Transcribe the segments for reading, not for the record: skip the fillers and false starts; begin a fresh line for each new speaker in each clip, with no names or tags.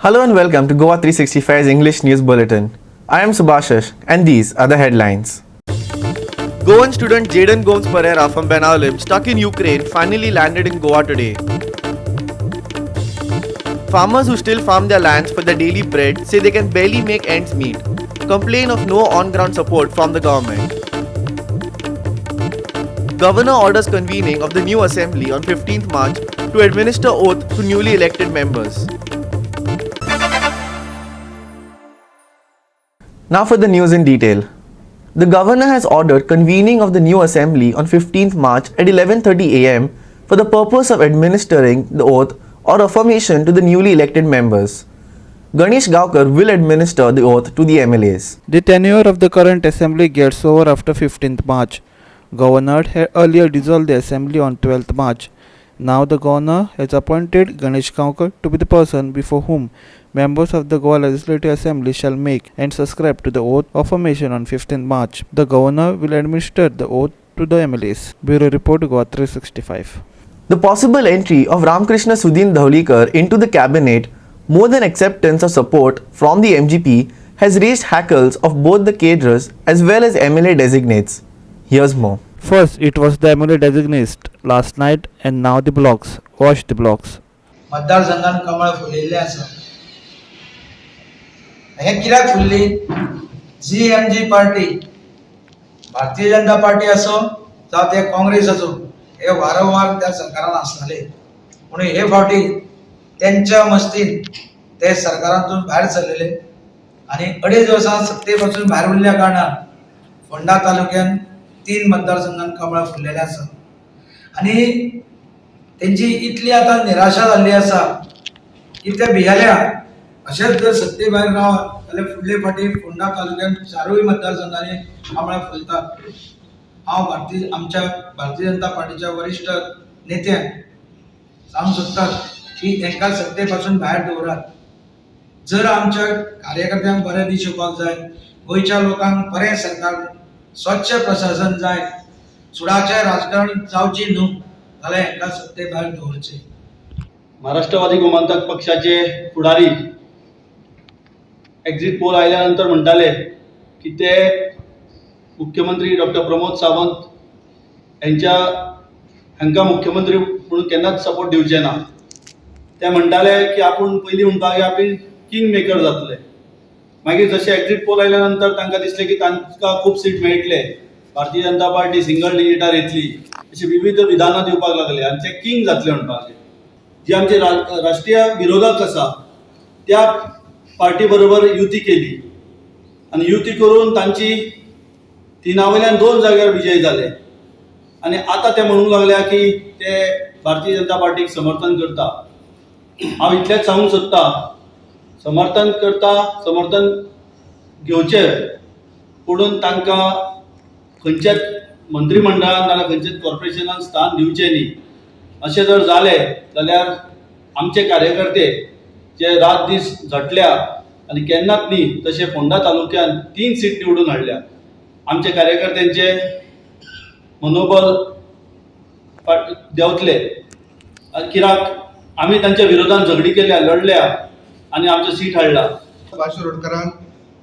Hello and welcome to GOA365's English News Bulletin. I am Subhashish and these are the headlines. Goan student Jaden Gomes Pereira from Benalim, stuck in Ukraine, finally landed in Goa today. Farmers who still farm their lands for their daily bread say they can barely make ends meet, complain of no on-ground support from the government. Governor orders convening of the new assembly on 15th March to administer oath to newly elected members. Now for the news in detail. The governor has ordered convening of the new assembly on 15th March at 11:30 am for the purpose of administering the oath or affirmation to the newly elected members. Ganesh Gaokar will administer the oath to the MLAs.
The tenure of the current assembly gets over after 15th March. Governor had earlier dissolved the assembly on 12th March. Now the governor has appointed Ganesh Gaokar to be the person before whom members of the Goa Legislative Assembly shall make and subscribe to the oath of affirmation on 15th March. The governor will administer the oath to the MLAs. Bureau Report, GOA365.
The possible entry of Ramkrishna Sudin Dhaulikar into the cabinet, more than acceptance of support from the MGP, has raised hackles of both the cadres as well as MLA designates. Here's more.
First, it was the MLA designates last night and now the blocks. Watch the blocks.
मतदारसंघात कमळ फुललेले आसा. हे कित्याक fully? GMG party, Bharatiya Janata party असो जावं ते काँग्रेस असो, हे वारंवार त्या सरकारान आसताले. म्हणून हे फावटी त्यांच्या मस्तीन ते सरकारांतून भायर सरलेले आणि 2.5 वर्सां सत्तेपासून भायर उरल्या कारणान फोंडा तालुक्यात 3 मतदारसंघात कमळ फुललेले आसा आणि त्यांची इतली आता निराशा जाल्ली आसा की ते भियाल्या अशेंच जर सत्ते भायर रावत जाल्यार फुडले फाटी फोंडा तालुक्यात 4 मतदारसंघांनी कमळां फुलतात. हांव आमच्या भारतीय जनता पार्टीच्या वरिष्ठ नेत्यांक सांगूंक सोदता की तांकां सत्तेपासून भायर दवरात. जर आमच्या कार्यकर्त्यांक बरें दीस येवपाक जाय, गोंयच्या लोकांक बरें सरकार, स्वच्छ प्रशासन जाय, सुडाचें राजकारण जावची न्हू जाल्यार हांकां सत्ते भायर दवरचें.
महाराष्ट्रवादी गोमंतक पक्षाचे फुडारी एक्झिट पोल आयल्यानंतर म्हणटाले की ते मुख्यमंत्री डॉक्टर प्रमोद सावंत हांकां मुख्यमंत्री म्हणून केन्नाच सपोर्ट दिवचे ना. ते म्हणटाले की आपूण पयलीं म्हणपाक आपूण किंग मेकर जातले. मागीर जशें एक्झिट पोल आयल्यानंतर तांकां दिसलें की तांकां खूब सीट मेळटले, भारतीय जनता पार्टी सिंगल डिजिटार येतली, अशी विविध विधानां दिवपाक लागले आनी ते किंग जातले म्हणपाक लागले. जे आमचे राष्ट्रीय विरोधक आसा त्या पार्टी बरोबर युती केली आणि युती करून तांची 3 2 जाग्यार विजय जाले आणि आता ते म्हणूंक लागल्या की ते भारतीय जनता पार्टीक समर्थन करता. हांव इतलेंच सांगूंक सोदता, समर्थन घेवचें पुणून तांकां खंयच्याच मंत्रिमंडळान नाल्यार खंयच्याच कॉर्पोरेशनान स्थान दिवचें न्ही. अशें जर जालें जाल्यार आमचे कार्यकर्ते जे रात दीस झटल्या आनी केन्नाच न्ही तशें फोंडा तालुक्यान 3 सीट निवडून हाडल्या. आमचे कार्यकर्त्यांचे मनोबल देंवतले कित्याक आमी तांच्या विरोधान झगडी केल्या, लढल्या आनी आमचें सीट हाडला.
सुभाष शिरोडकरान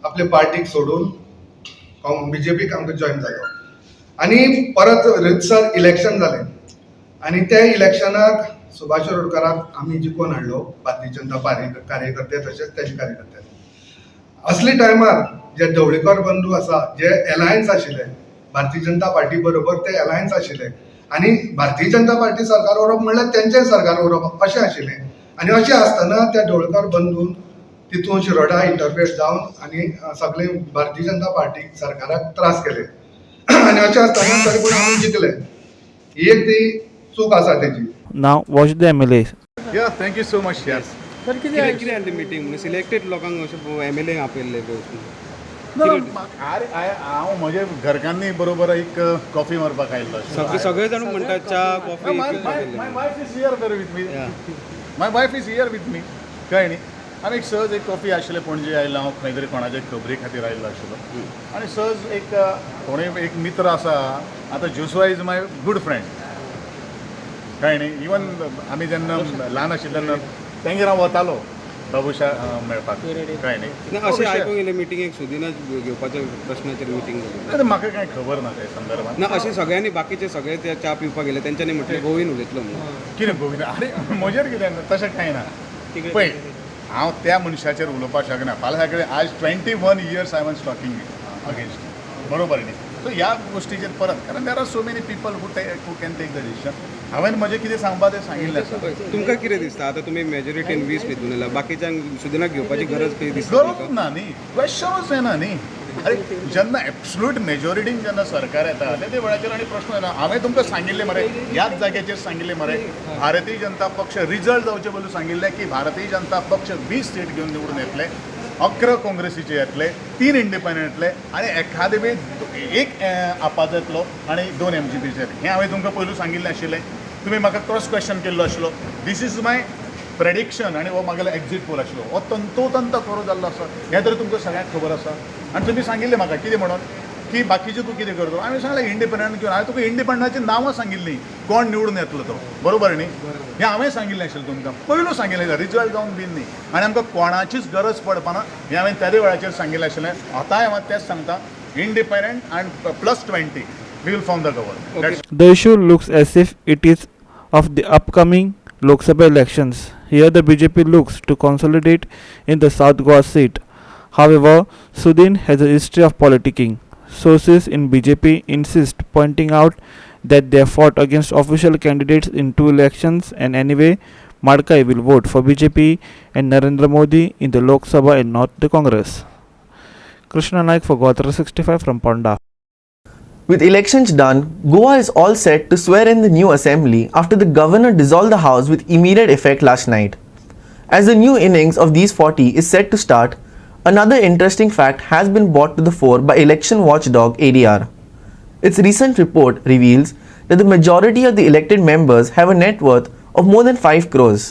आपले पार्टीक सोडून BJPक आमकां जॉईन जालो आनी परत रितसर इलेक्शन जालें आनी त्या इलेक्शनाक सुभाष शिरोडकराक आमी जिखून हाडलो, भारतीय जनता पार्टी कार्यकर्ते तशेंच तेजे कार्यकर्ते. असले टायमार जे ढवळीकर बंधू आसा, जे एलायन्स आशिल्ले भारतीय जनता पार्टी बरोबर, ते एलायन्स आशिल्ले आनी भारतीय जनता पार्टी सरकार उरप म्हणल्यार तेंचें सरकार उरप अशें आशिल्लें. आनी अशें आसतना त्या ढवळीकर बंधून तितून शिरोडा इंटरफेर जावन आनी सगळे भारतीय जनता पार्टी सरकाराक त्रास केले आनी अशें आसतना तरी पूण आमी जिखले. ही एक ती चूक आसा तेजी.
Now watch the MLAs.
Yeah, thank you so much. Yes.
Sir किती आली मीटिंग म्हणजे सिलेक्टेड लोकांक अशें MLA आपयल्ले
हांव म्हजे घरकान्नी बरोबर एक कॉफी मारपाक आयिल्लो.
सगळे जाण म्हणटात च्या coffee.
My wife is here with me. My wife is here with me. कळ्ळें न्ही. आनी सहज एक कॉफी आशिल्लें पणजे आयिल्लो हांव खंय तरी कोणाचे खबरी खातीर आयिल्लो आशिल्लो आनी सहज एक कोणूय एक मित्र आसा, आतां Joshua is my good friend. कळ्ळें न्ही. इवन आमी जेन्ना ल्हान आशिल्ले तेंगेर हांव वतालो बाबुशा मेळपाक कळ्ळें न्ही
ना
तो
अशें
विशय-
आयकूंक येयलें मिटिंगेक सुदिना घेवपाच्या प्रश्नाचेर मिटींग जाली
आतां म्हाका कांय खबर ना त्या संदर्भात
ना अशें सगळ्यांनी बाकीचे सगळे ते च्या पिवपाक गेले तेंच्यांनी म्हटलें गोविंद उलयतलो म्हणून
कितें गोविंद अरे म्हजेर कितें तशें कांय ना पळय हांव त्या मनशाचेर उलोवपाक शकना फाल्यां सकाळीं आज 21 years I was talking against बरोबर न्ही सो ह्या गोश्टीचेर परत कारण there are so many people who can take the decision हांवें म्हजें कितें सांगपा तें सांगिल्लें आसा
तुमकां कितें दिसता आतां तुमी मेजॉरिटीन 20 न्हिदून येयला बाकीच्यांक सुदिनाक घेवपाची गरज खंय दिसता
गरज ना न्ही क्वेश्चनूच येना न्ही अरे जेन्ना एब्सोल्यूट मेजॉरिटीन जेन्ना सरकार येता ते वेळाचेर आनी प्रश्न येना हांवें तुमकां सांगिल्लें मरे ह्याच जाग्याचेर सांगिल्लें मरे भारतीय जनता पक्ष रिजल्ट जावचे पयलीं सांगिल्लें की भारतीय जनता पक्ष 20 सीट घेवन निवडून येतले 11 काँग्रेसीचे येतले 3 इंडिपेंडंट येतले आनी एखादे बी एक आपात येतलो आनी 2 MGPचे हें हांवें तुमकां पयलू सांगिल्लें आशिल्लें तुमी म्हाका क्रॉस क्वेश्चन केल्लो आशिल्लो दीस इज माय प्रेडिक्शन आनी हो म्हागेलो एक्झीट पोल आशिल्लो हो तंतोतंत खरो जाल्लो आसा हें तरी तुमकां सगळ्यांक खबर आसा आनी तुमी सांगिल्लें म्हाका कितें म्हणून की बाकीचे तूं कितें करतो हांवें सांगलें इंडिपेंडंट घेवन हांवें तुका इंडिपेंडंटाची नांवां सांगिल्लीं कोण निवडून येतलो तो बरोबर न्ही हें हांवें सांगिल्लें आशिल्लें तुमकां पयलू सांगिल्लें रिजल्ट जावन बीन न्ही आनी आमकां कोणाचीच गरज पडपाना हें हांवें त्या वेळाचेर सांगिल्लें आशिल्लें आतांय हांव तेंच सांगता इंडिपेंडंट आनी +20 we will form the government
The issue looks as if it is of the upcoming Lok Sabha elections. Here the BJP looks to consolidate in the South Goa seat. However, Sudin has a history of politicking. Sources in BJP insist, pointing out that they have fought against official candidates in 2 elections and anyway, Madkai will vote for BJP and Narendra Modi in the Lok Sabha and not the Congress. Krishna Naik for GOA365 from Ponda.
With elections done, Goa is all set to swear in the new assembly after the governor dissolved the house with immediate effect last night. As the new innings of these 40 is set to start, another interesting fact has been brought to the fore by election watchdog ADR. Its recent report reveals that the majority of the elected members have a net worth of more than 5 crores.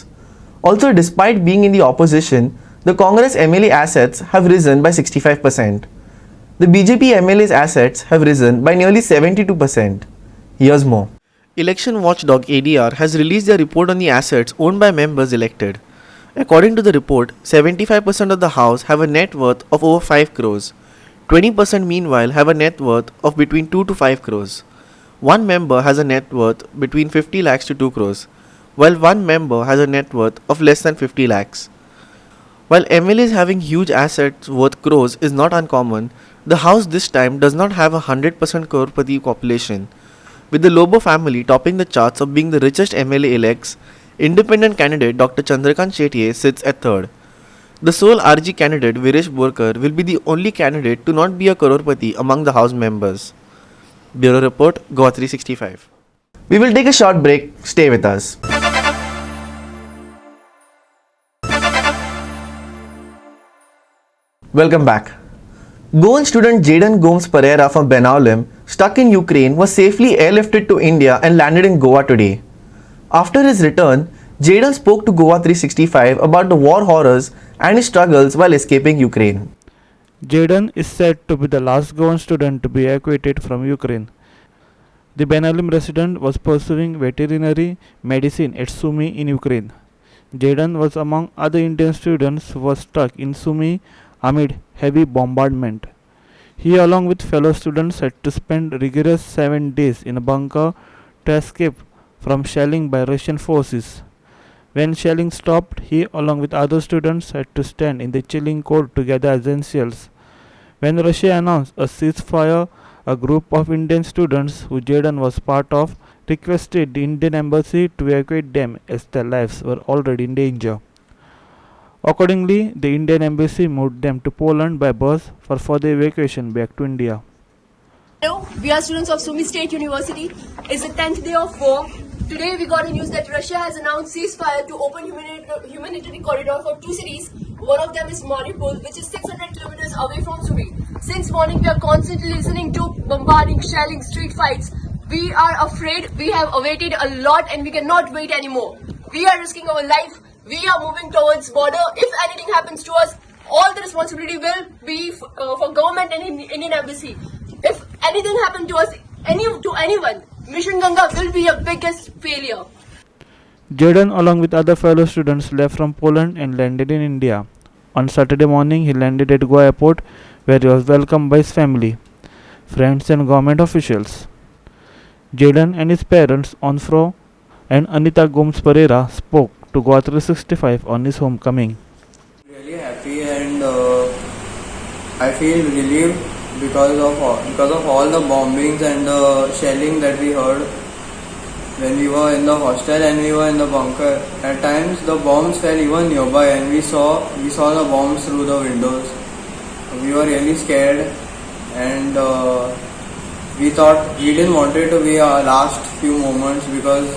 Also, despite being in the opposition, the Congress MLA assets have risen by 65%. The BJP MLA's assets have risen by nearly 72%. Here's more. Election watchdog ADR has released their report on the assets owned by members elected. According to the report, 75% of the house have a net worth of over 5 crores. 20% meanwhile have a net worth of between 2 to 5 crores. One member has a net worth between 50 lakhs to 2 crores, while one member has a net worth of less than 50 lakhs. While MLAs having huge assets worth crores is not uncommon, the house this time does not have a 100% crorepati population. With the Lobo family topping the charts of being the richest MLA elects, independent candidate Dr. Chandrakant Shetye sits at 3rd. The sole RG candidate Viresh Borkar will be the only candidate to not be a crorepati among the house members. Bureau Report, GOA365. We will take a short break. Stay with us. Welcome back. Goan student Jaden Gomes Pereira from Benaulim, stuck in Ukraine, was safely airlifted to India and landed in Goa today. After his return, Jaden spoke to GOA365 about the war horrors and his struggles while escaping Ukraine.
Jaden is said to be the last Goan student to be evacuated from Ukraine. The Benaulim resident was pursuing veterinary medicine at Sumy in Ukraine. Jaden was among other Indian students who were stuck in Sumy amid heavy bombardment. He, along with fellow students, had to spend rigorous 7 days in a bunker to escape from shelling by Russian forces. When shelling stopped, he, along with other students, had to stand in the chilling cold to gather essentials. When Russia announced a ceasefire, a group of Indian students, who Jaden was part of, requested the Indian embassy to evacuate them as their lives were already in danger. Accordingly, the Indian embassy moved them to Poland by bus for further evacuation back to India.
Hello, we are students of Sumy State University. It's the 10th day of war. Today we got the news that Russia has announced ceasefire to open humanitarian corridor for 2 cities. One of them is Mariupol, which is 600 kilometers away from Sumy. Since morning we are constantly listening to bombarding, shelling, street fights. We are afraid, we have awaited a lot and we cannot wait anymore. We are risking our life. We are moving towards border. If anything happens to us, all the responsibility will be for government and Indian embassy. If anything happened to us, to anyone, Mission Ganga will be a biggest failure.
Jaden, along with other fellow students, left from Poland and landed in India. On Saturday morning, he landed at Goa airport, where he was welcomed by his family, friends, and government officials. Jaden and his parents, Onfro and Anita Gomes Pereira, spoke to GOA365 on his homecoming.
Really happy, and I feel relieved because of all the bombings and the shelling that we heard when we were in the hostel and we were in the bunker. At times the bombs fell even nearby, and we saw the bombs through the windows. We were really scared, and we didn't want it to be our last few moments, because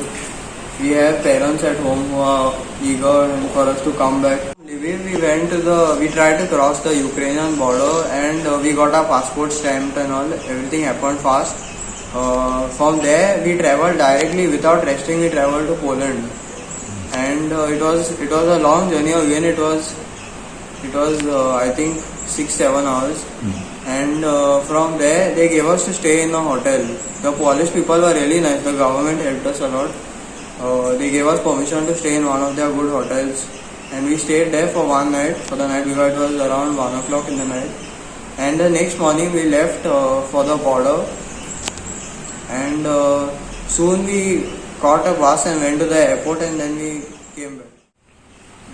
we have parents at home who are eager for us to come back. We tried to cross the Ukrainian border, and we got our passport stamped and all. Everything happened fast. From there we traveled directly without resting. We traveled to Poland, and it was a long journey. Again, it was I think 6-7 hours. And from there they gave us to stay in a hotel. The Polish people were really nice. The government helped us a lot. They gave us permission to stay in one of their good hotels, and we stayed there for one night. For the night, because it was around 1 o'clock in the night. And the next morning we left for the border, and soon we caught a bus and went to the airport, and then we came back.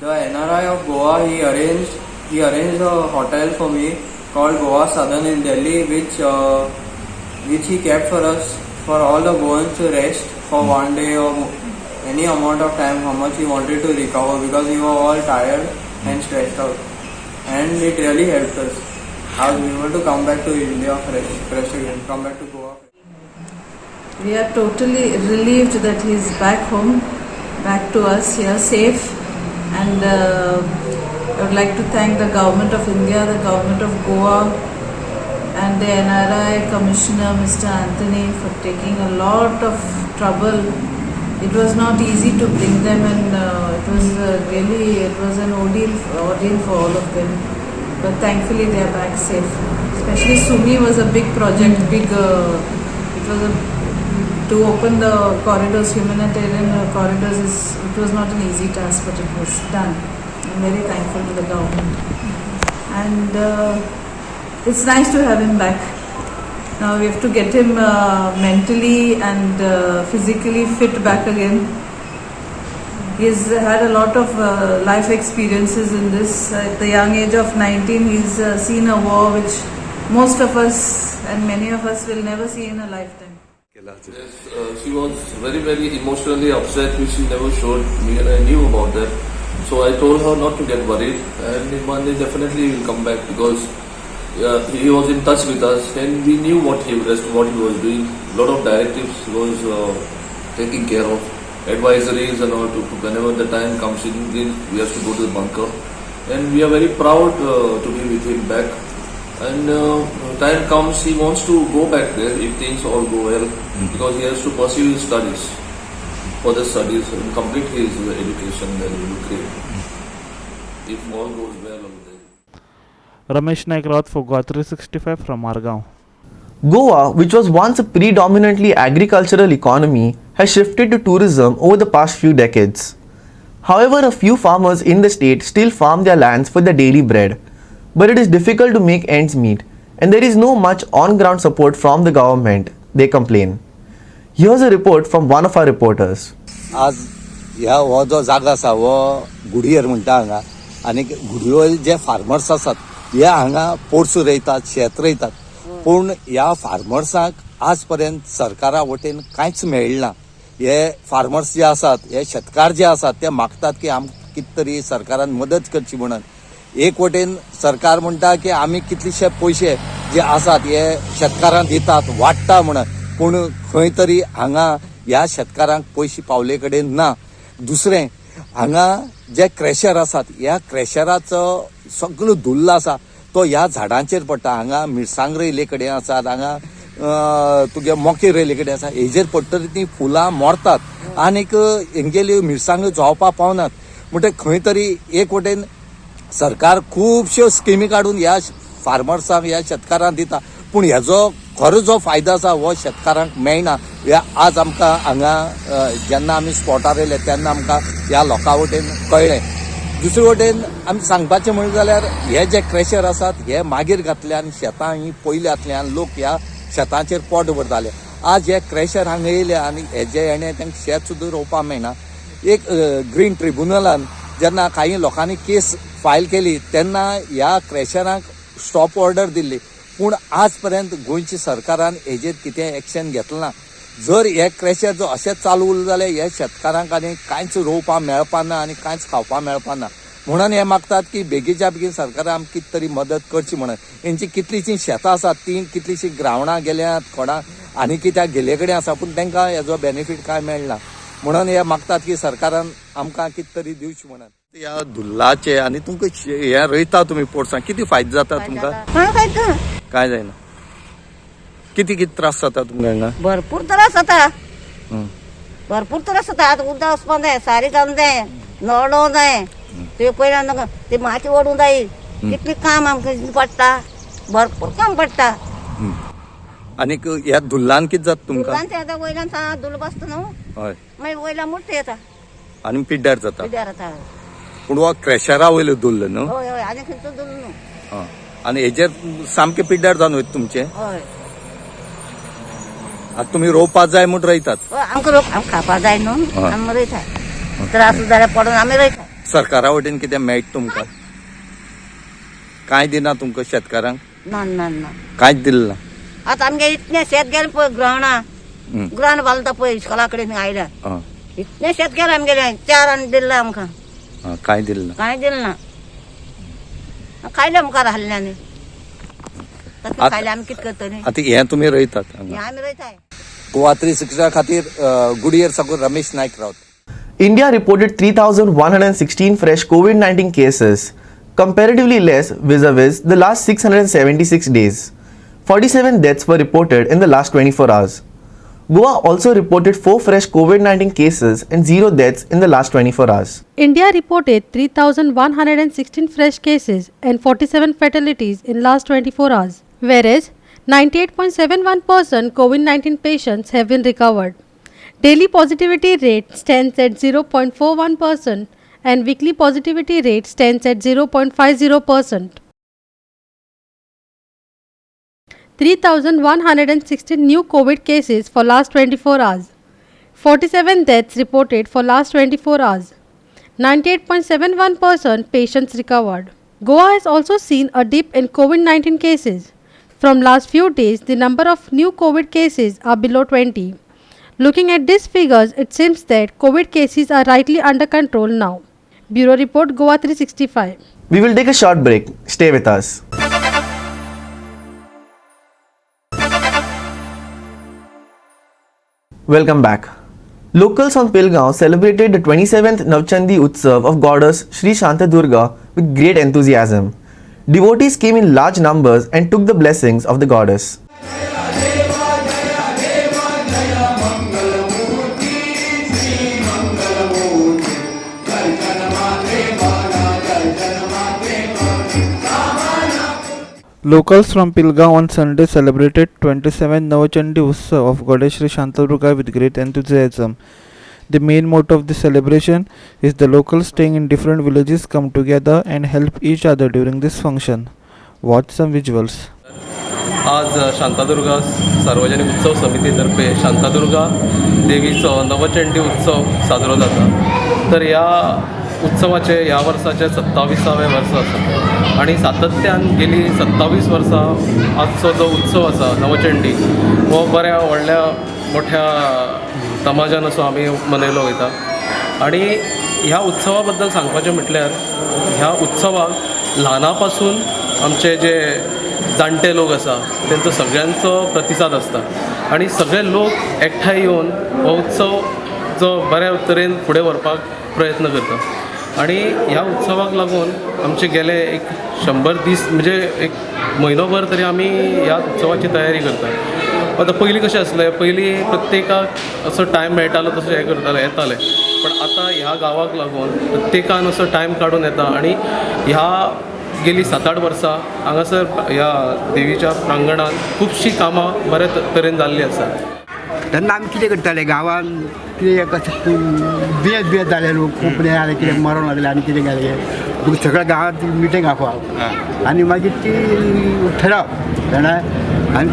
The NRI of Goa, he arranged a hotel for me called Goa Southern in Delhi, which he kept for us, for all the Goans to rest for one day or any amount of time, how much he wanted to recover, because we were all tired and stressed out. And it really helped us. I was able to come back to India fresh again, come back to Goa.
We are totally relieved that he is back home, back to us here, safe. And I would like to thank the Government of India, the Government of Goa, and the NRI Commissioner, Mr. Anthony, for taking a lot of trouble. It was not easy to bring them, and it was an ordeal for all of them. But thankfully they are back safe. Especially Sumi was a big project, to open the corridors, humanitarian corridors. It was not an easy task, but it was done. I'm very thankful to the government. And it's nice to have him back. Now we have to get him mentally and physically fit back again. He's had a lot of life experiences in this. At the young age of 19, he's seen a war which most of us and many of us will never see in a lifetime.
Yes, she was very, very emotionally upset, which she never showed me, and I knew about that. So I told her not to get worried, and one day definitely he will come back, because he was in touch with us, and we knew what he was doing. A lot of directives he was taking care of, advisories and all. Whenever the time comes in, we have to go to the bunker, and we are very proud to be with him back. And time comes, he wants to go back there if things all go well, because he has to pursue his studies, further studies, and complete his education there in Ukraine. If all goes well over there.
Ramesh Naik Raut for GOA365 from Margao.
Goa, which was once a predominantly agricultural economy, has shifted to tourism over the past few decades. However, a few farmers in the state still farm their lands for their daily bread. But it is difficult to make ends meet, and there is no much on-ground support from the government, they complain. Here's a report from one of our reporters.
आज ह्या हो जो जागा आसा हो गुडयर म्हणटा हांगा, आनी गुडयो जे फार्मर्स आसात हे हांगा पोरसूं रोयतात, शेत रोयतात, पूण ह्या फार्मर्सांक आज पर्यंत सरकारा वटेन कांयच मेळना. हे फार्मर्स जे आसात, हे शेतकार जे आसात, ते मागतात की आमकां कितें तरी सरकारान मदत करची म्हणून. एक वटेन सरकार म्हणटा की आमी कितलेशे पयशे जे आसात हे शेतकारांक दितात, वाडटा म्हणून, पूण खंय तरी हांगा ह्या शेतकारांक पयशे पावले कडेन ना. दुसरें, हांगा जे क्रॅशर आसात, ह्या क्रॅशराचो सगळो धुल्ल आसा तो ह्या झाडांचेर पडटा. हांगा मिरसांग रोयले कडेन आसात, हांगा तुगे मोके रोयले कडेन आसा, हेजेर पडटली ती फुलां मोरतात आनीक हेंगेल्यो मिरसांग्यो जावपा पावनात. म्हणटकीर खंय तरी एक वटेन सरकार खुबश्यो स्किमी काडून ह्या फार्मर्सांक, ह्या शेतकारांक दिता, पूण हेजो खरो जो फायदो आसा हो शेतकारांक मेळना हे आज आमकां हांगा जेन्ना आमी स्पॉटार येयले तेन्ना आमकां ह्या लोकां वटेन कळ्ळें. दुसरे वटेन आमी सांगपाचें म्हणलें जाल्यार हे जे क्रॅशर आसात हे मागीर घातल्यान शेतां ही पयल्यातल्यान लोक ह्या शेतांचेर पोट भरताले. आज हे क्रॅशर हांगा येयले आनी हेजे हेणे तांकां शेत सुद्दां रोवपाक मेळना. एक ग्रीन ट्रिब्युनलान जेन्ना काही लोकांनी केस फायल केली तेन्ना ह्या क्रॅशरांक स्टॉप ऑर्डर दिल्ली, पूण आज पर्यंत गोंयच्या सरकारान हेजेर कितें एक्शन घेतलें ना. जर हे क्रॅशर जो अशेंच चालू उरलें जाल्यार हे शेतकारांक आनी कांयच रोवपाक मेळपाना आनी कांयच खावपाक मेळपाना. म्हणून हे मागतात की बेगीच्या बेगीन सरकारान आमकां कितें तरी मदत करची म्हणून. हेंची कितलीशीं शेतां आसात ती कितलीशीं ग्रावणां गेल्यात कोणा आनी कित्याक गेले कडेन आसा पूण तांकां हेजो बेनिफीट कांय मेळना. म्हणून हे मागतात की सरकारान आमकां कितें तरी दिवचें म्हणून. ह्या धुल्लाचे आनी तुमकां हे रोयता तुमी पोरसां कितें फायदो जाता तुमकां? काय जायना. किती त्रास जाता तुमकां हांगा?
भरपूर त्रास जाता, भरपूर त्रास जाता. आतां उदक वचपाक जाय, सारी घालूंक जाय, नळो जाय, ते पयलीं ते माती ओडूंक जाय. कितलें काम आमकां पडटा, भरपूर काम पडटा.
आनी ह्या धुल्लान कितें जाता तुमकां?
आतां वयल्यान धुल्ल बसता न्हू,
हय,
मागीर वयल्यान मुट्ट येता,
आनी पिड्ड्यार जाता.
पिड्ड्यार जाता.
पूण हो क्रॅशरा वयलो धुल्ल न्हू?
हय हय, आनी खंयचो धुल्ल न्हू.
आनी हेजेर सामकें पिड्ड्यार जावन वयता तुमचें?
हय.
आतां तुमी रोवपाक जाय म्हूण रोयतात?
आमकां खावपाक जाय न्हू, आमी रोयताय. त्रास जाल्यार पडून आमी रोयताय.
सरकारा वटेन कितें मेळटा तुमकां? कांय दिना तुमकां शेतकारांक?
ना ना ना,
कांयच दिलें ना.
आतां आमगे इतलें शेत गेलें पळय, ग्रावंड बांदता पळय इस्कॉला कडेन आयल्या, इतलें शेत गेलें आमगेलें. 4 आनी दिल्लें आमकां.
कांय दिलें ना.
कांय दिलें ना. खायलें मुखार हाडलें आनी खायलें आमी कितें करतलीं?
आतां हें तुमी रोयतात?
हें आमी रोयताय.
गोवा 365 खातीर गुडयेर साकून रमेश नायक रावता.
India reported 3,116 fresh COVID-19 cases, comparatively less vis-a-vis the last 676 days. 47 deaths were reported in the last 24 hours. Goa also reported 4 fresh COVID-19 cases and 0 deaths in the last 24 hours.
India reported 3,116 fresh cases and 47 fatalities in last 24 hours, whereas 98.71% COVID-19 patients have been recovered. Daily positivity rate stands at 0.41% and weekly positivity rate stands at 0.50%. 3,116 new COVID cases for last 24 hours. 47 deaths reported for last 24 hours. 98.71% patients recovered. Goa has also seen a dip in COVID-19 cases. From last few days, the number of new COVID cases are below 20. Looking at these figures, it seems that COVID cases are rightly under control now. Bureau Report, Goa 365.
We will take a short break. Stay with us. Welcome back. Locals on Pilgaon celebrated the 27th Navchandi utsav of goddess Sri Shantadurga with great enthusiasm. Devotees came in large numbers and took the blessings of the goddess.
Locals from Pilgaon on Sunday celebrated 27th Navchandi Utsav of Goddess Sri Shantadurga with great enthusiasm. The main motto of the celebration is the locals staying in different villages come together and help each other during this function. Watch some visuals.
आज शांतादुर्गा सार्वजनिक उत्सव समितीतर्फे शांतादुर्गा देवीचो नवचंडी उत्सव साजरो जाता. तर ह्या उत्सवाचे ह्या वर्साचे 27वें verse आसा आणि सातत्यान गेली 27 वर्सां आजचो जो उत्सव आसा नवचंडी हो बऱ्या व्हडल्या मोठ्या तमाजान असो आमी मनयलो वयता. आणि ह्या उत्सवा बद्दल सांगपाचें म्हटल्यार ह्या उत्सवाक ल्हाना पासून आमचे जे जाणटे लोक आसा तेंचो सगळ्यांचो प्रतिसाद आसता आणि सगळे लोक एकठांय येवन हो उत्सव जो बऱ्या तरेन फुडें व्हरपाक प्रयत्न करता. आणि ह्या उत्सवाक लागून आमचे गेले एक 100 दीस म्हणजे एक म्हयनोभर तरी आमी ह्या उत्सवाची तयारी करता. आता पयलीं कशें आसलें, पयलीं प्रत्येकाक असो टायम मेळटालो तसो हें करताले येताले, पण आतां ह्या गांवाक लागून प्रत्येकान असो टायम काडून येता आणि ह्या गेली 7-8 वर्सां हांगासर ह्या देवीच्या प्रांगणात खुबशीं कामां बऱ्या तरेन जाल्लीं आसा.
तेन्ना आमी कितें करताले गांवान कितें कशें दुयेंत जाले लोक कोंकणी जाले कितें मरोन लागले आनी कितें जालें सगळ्या गांवांत मिटींग आपोवप आनी मागीर ती ठरप जाणा आनी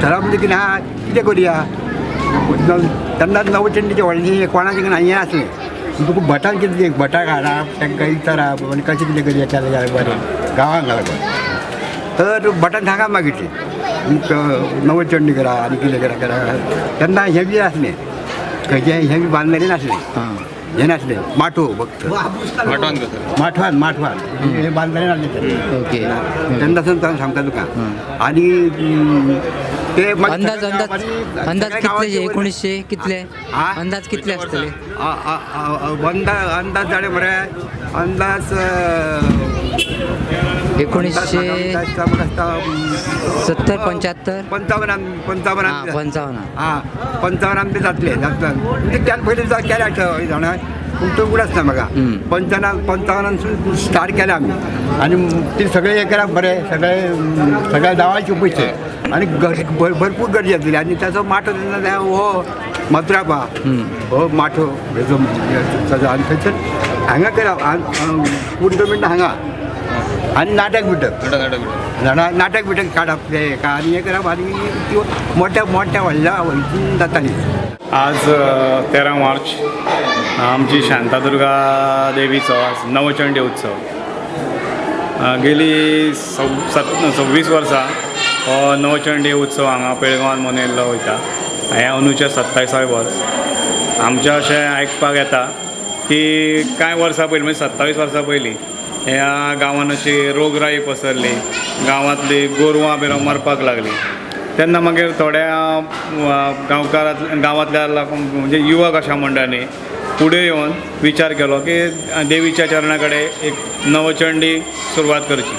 ठरप म्हणजे कितें आहा कितें करया तेन्ना नवचंडीचें व्हडलें कोणाचें हें नासलें तुका भटान कितें भटाक हाडप तांकां विचारप आनी कशें कितें करया केलें जाल्यार बरें गांवांक लागून तर भटान सांगा मागीर तें नवचंडी करा आनी कितें करा तेन्ना हें बी आसलें खंयचें हें बी बांदलेलें नासलें हें नासलें माठो फक्त माठवान हें बांदलेलें नासलें ओके तेन्ना सांगता तुका आनी ते
अंदाज कितले 1900 कितले अंदाज कितले आसतले
अंदाज जाले मरे अंदाज
1970-75
55 आमचे जातले म्हणजे त्यान पयलीं केल्या जाणा पूण तो उगड आसता म्हाका 55 स्टार्ट केला आमी आनी ते सगळे हें केला बरें सगळे दावाचे पयशे आनी भरपूर गर्दी जातली आनी ताचो माठो तेन्ना हो मथुरापा हो माठो आनी थंयसर हांगा केला टुर्नामेंट हांगा आनी नाटक बिटक काडप ते आनी हें करप आनी त्यो मोठ्या व्हडल्या जाताली.
आज 13 मार्च आमची शांतादुर्गा देवीचो नवचंडी उत्सव गेली 26 वर्सां हो नवचंडी उत्सव हांगा पेळगांवांत मनयल्लो वयता. हें अंदूचें 27वें वर्स. आमचें अशें आयकपाक येता की कांय वर्सां पयलीं म्हणजे 27 वर्सां पयलीं ह्या गांवांत अशी रोगराई पसरली गांवांतली गोरवां बिरवां मरपाक लागली तेन्ना मागीर थोड्या गांवांतल्या म्हणजे युवक अशा मंडळांनी फुडें येवन विचार केलो की देवीच्या चरणा कडेन एक नवचंडी सुरवात करची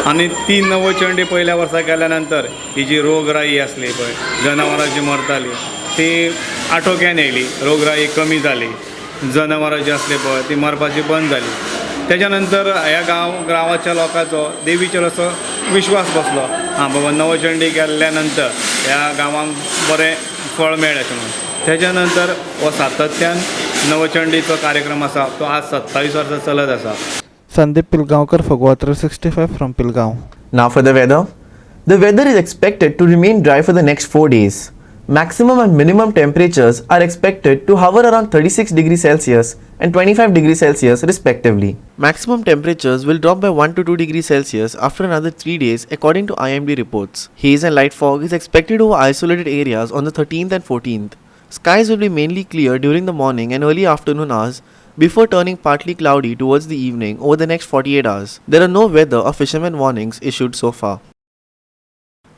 आनी ती नवचंडी पयल्या वर्सा केल्या नंतर ही जी रोगराई आसली पळय जनावरां जी मरताली ती आटोक्यान येयली रोगराई कमी जाली जनावरां जी आसली पळय ती मरपाची बंद जाली. तेच्या नंतर ह्या गांवाच्या लोकांचो देवीचेर असो विश्वास बसलो हां बाबा नवचंडी केल्ल्या नंतर ह्या गांवांक बरें फळ मेळ्ळें अशें म्हणून. तेच्या नंतर हो सातत्यान नवचंडीचो कार्यक्रम आसा तो आज 27 वर्सां चलत आसा.
Sandeep Pilgaonkar for GOA365 from Pilgaon.
Now for the weather. The weather is expected to remain dry for the next 4 days. Maximum and minimum temperatures are expected to hover around 36 degrees Celsius and 25 degrees Celsius respectively. Maximum temperatures will drop by 1 to 2 degrees Celsius after another 3 days according to IMD reports. Haze and light fog is expected over isolated areas on the 13th and 14th. Skies will be mainly clear during the morning and early afternoon hours before turning partly cloudy towards the evening over the next 48 hours. There are no weather or fisherman warnings issued so far.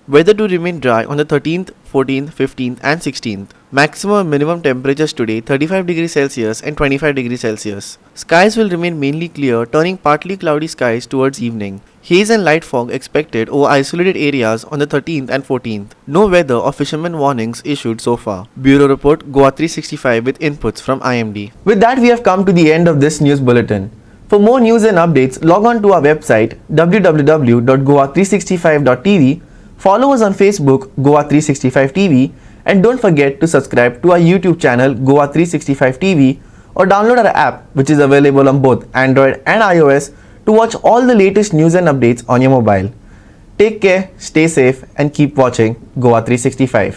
Weather to remain dry on the 13th, 14th, 15th and 16th. Maximum and minimum temperatures today 35 degrees Celsius and 25 degrees Celsius. Skies will remain mainly clear, turning partly cloudy skies towards evening. Haze and light fog expected over isolated areas on the 13th and 14th. No weather or fisherman warnings issued so far. Bureau report GOA365 with inputs from IMD. With that, we have come to the end of this news bulletin. For more news and updates, log on to our website www.goa365.tv. Follow us on Facebook, GOA365 TV, and don't forget to subscribe to our YouTube channel, GOA365 TV, or download our app, which is available on both Android and iOS, to watch all the latest news and updates on your mobile. Take care, stay safe, and keep watching GOA365.